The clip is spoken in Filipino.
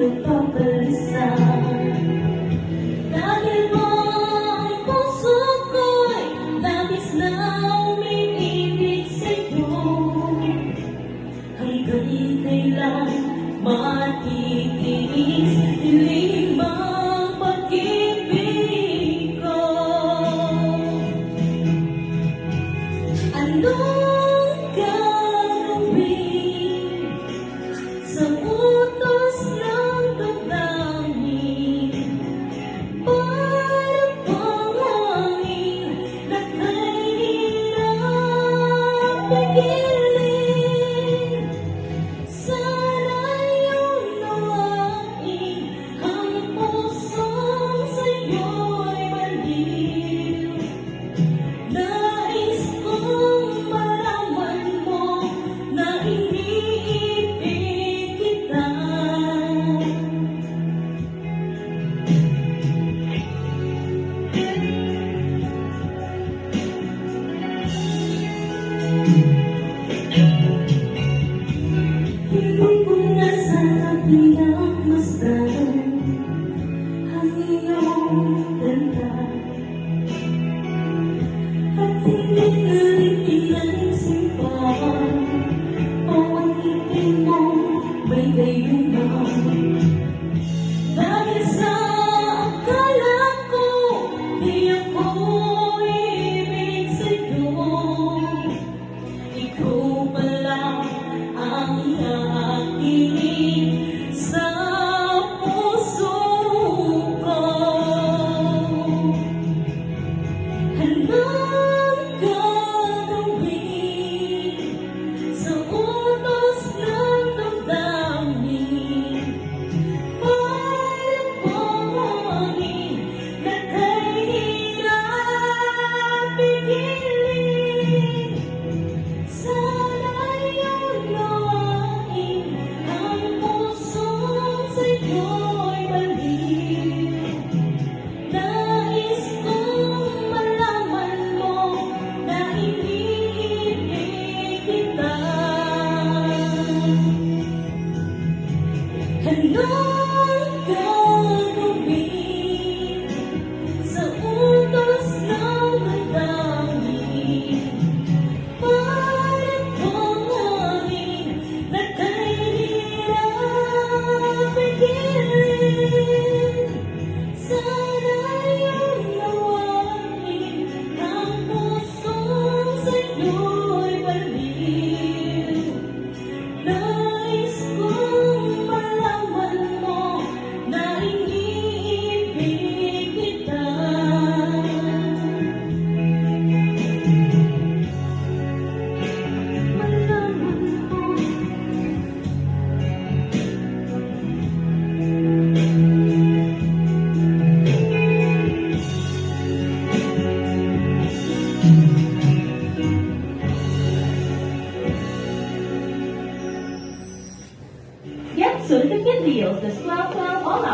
nagpapalisa. Dahil mo ang puso ko'y labis na umiibig sa'yo. Hanggang kailan matitiis dilim ang pag-ibig ko? Anong gagawin sa utos ng damdamin? Para bang hangin na kay hirap pigilin? Sana iyong nawain ang pusong sa'yo'y baliw. Nais kong malaman mo na iniibig kita. Hindi ko na sana pinagmasdan ang iyong ganda, at hindi na rin pinaisip pa o ang ngiti mo may gayuman. Dahil sa akala ko di ako ibig sa'yo, ikaw pala ang nakikinig sa puso ko. Anong gagawin sa utos ng damdamin? Para bang hangin na kay hirap pigilin? Sana iyong nawain ang pusong sa'yo'y baliw. Nais kong malaman mo na iniibig kita. Anong gagawin sa utos ng damdamin? Para bang hangin na kay hirap pigilin? Sana iyong nawain ang pusong sa'yo'y baliw. Nais kong malaman mo na iniibig kita. Malaman mo. Get Sullivan Deals, the 12 all out.